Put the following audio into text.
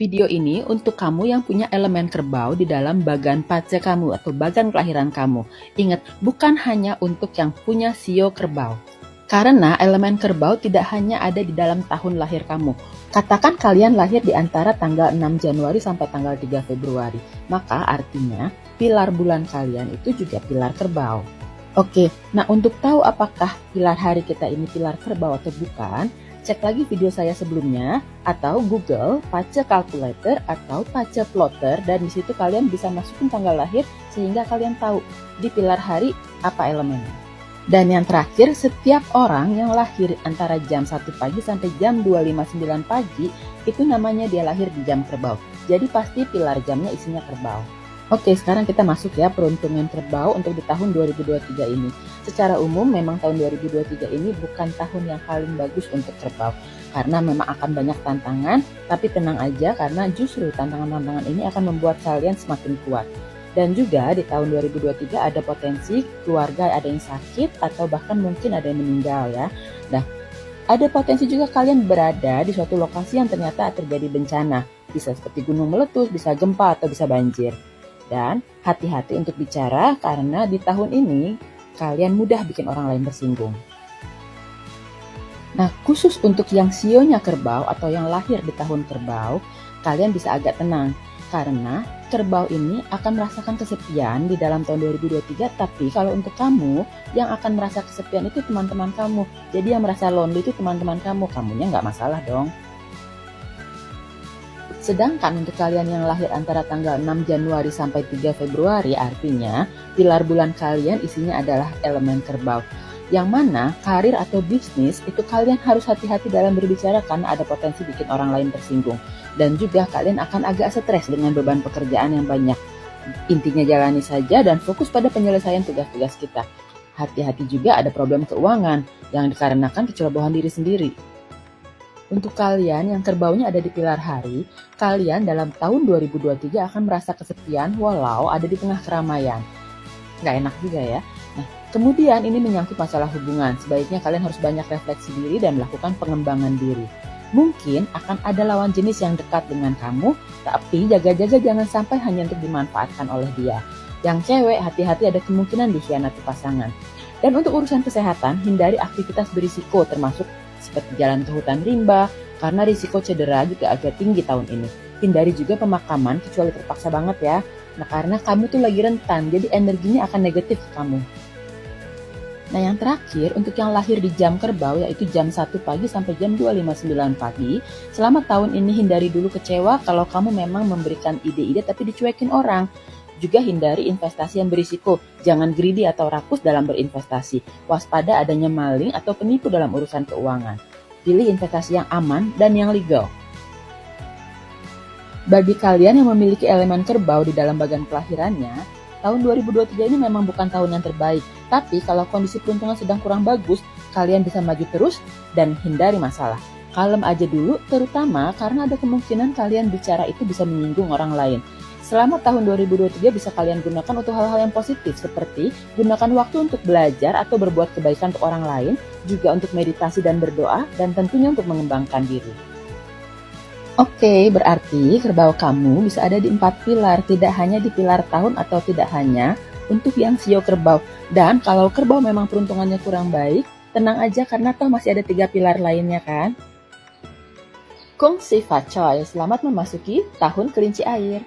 Video ini untuk kamu yang punya elemen kerbau di dalam bagan pace kamu atau bagan kelahiran kamu. Ingat, bukan hanya untuk yang punya sio kerbau. Karena elemen kerbau tidak hanya ada di dalam tahun lahir kamu. Katakan kalian lahir di antara tanggal 6 Januari sampai tanggal 3 Februari. Maka artinya pilar bulan kalian itu juga pilar kerbau. Oke, nah untuk tahu apakah pilar hari kita ini pilar kerbau atau bukan, cek lagi video saya sebelumnya atau Google pace calculator atau pace plotter, dan di situ kalian bisa masukin tanggal lahir sehingga kalian tahu di pilar hari apa elemennya. Dan yang terakhir, setiap orang yang lahir antara jam 1 pagi sampai jam 2.59 pagi itu namanya dia lahir di jam kerbau. Jadi pasti pilar jamnya isinya kerbau. Oke, sekarang kita masuk ya peruntungan kerbau untuk di tahun 2023 ini. Secara umum memang tahun 2023 ini bukan tahun yang paling bagus untuk kerbau. Karena memang akan banyak tantangan, tapi tenang aja karena justru tantangan-tantangan ini akan membuat kalian semakin kuat. Dan juga di tahun 2023 ada potensi keluarga ada yang sakit atau bahkan mungkin ada yang meninggal ya. Nah, ada potensi juga kalian berada di suatu lokasi yang ternyata terjadi bencana. Bisa seperti gunung meletus, bisa gempa atau bisa banjir. Dan hati-hati untuk bicara karena di tahun ini kalian mudah bikin orang lain tersinggung. Nah, khusus untuk yang sionya kerbau atau yang lahir di tahun kerbau, kalian bisa agak tenang. Karena kerbau ini akan merasakan kesepian di dalam tahun 2023, tapi kalau untuk kamu, yang akan merasa kesepian itu teman-teman kamu. Jadi yang merasa lonely itu teman-teman kamu, kamunya nggak masalah dong. Sedangkan untuk kalian yang lahir antara tanggal 6 Januari sampai 3 Februari, artinya pilar bulan kalian isinya adalah elemen kerbau. Yang mana karir atau bisnis itu kalian harus hati-hati dalam berbicara karena ada potensi bikin orang lain tersinggung. Dan juga kalian akan agak stres dengan beban pekerjaan yang banyak. Intinya jalani saja dan fokus pada penyelesaian tugas-tugas kita. Hati-hati juga ada problem keuangan yang dikarenakan kecerobohan diri sendiri. Untuk kalian yang kerbaunya ada di pilar hari, kalian dalam tahun 2023 akan merasa kesepian walau ada di tengah keramaian. Nggak enak juga ya. Nah, kemudian ini menyangkut masalah hubungan. Sebaiknya kalian harus banyak refleksi diri dan melakukan pengembangan diri. Mungkin akan ada lawan jenis yang dekat dengan kamu, tapi jaga-jaga jangan sampai hanya untuk dimanfaatkan oleh dia. Yang cewek, hati-hati ada kemungkinan dikhianati pasangan. Dan untuk urusan kesehatan, hindari aktivitas berisiko termasuk seperti jalan ke hutan rimba, karena risiko cedera juga agak tinggi tahun ini. Hindari juga pemakaman kecuali terpaksa banget ya. Nah, karena kamu tuh lagi rentan, jadi energinya akan negatif ke kamu. Nah, yang terakhir untuk yang lahir di jam kerbau yaitu jam 1 pagi sampai jam 2.59 pagi. Selama tahun ini hindari dulu kecewa kalau kamu memang memberikan ide-ide tapi dicuekin orang. Juga hindari investasi yang berisiko, jangan greedy atau rakus dalam berinvestasi. Waspada adanya maling atau penipu dalam urusan keuangan. Pilih investasi yang aman dan yang legal. Bagi kalian yang memiliki elemen kerbau di dalam bagan kelahirannya, tahun 2023 ini memang bukan tahun yang terbaik. Tapi kalau kondisi peruntungan sedang kurang bagus, kalian bisa maju terus dan hindari masalah. Kalem aja dulu, terutama karena ada kemungkinan kalian bicara itu bisa menyinggung orang lain. Selama tahun 2023 bisa kalian gunakan untuk hal-hal yang positif seperti gunakan waktu untuk belajar atau berbuat kebaikan untuk orang lain, juga untuk meditasi dan berdoa, dan tentunya untuk mengembangkan diri. Oke, berarti kerbau kamu bisa ada di 4 pilar, tidak hanya di pilar tahun atau tidak hanya untuk yang sio kerbau. Dan kalau kerbau memang peruntungannya kurang baik, tenang aja karena toh masih ada 3 pilar lainnya kan? Kung Si Fa Choi, selamat memasuki tahun kelinci air.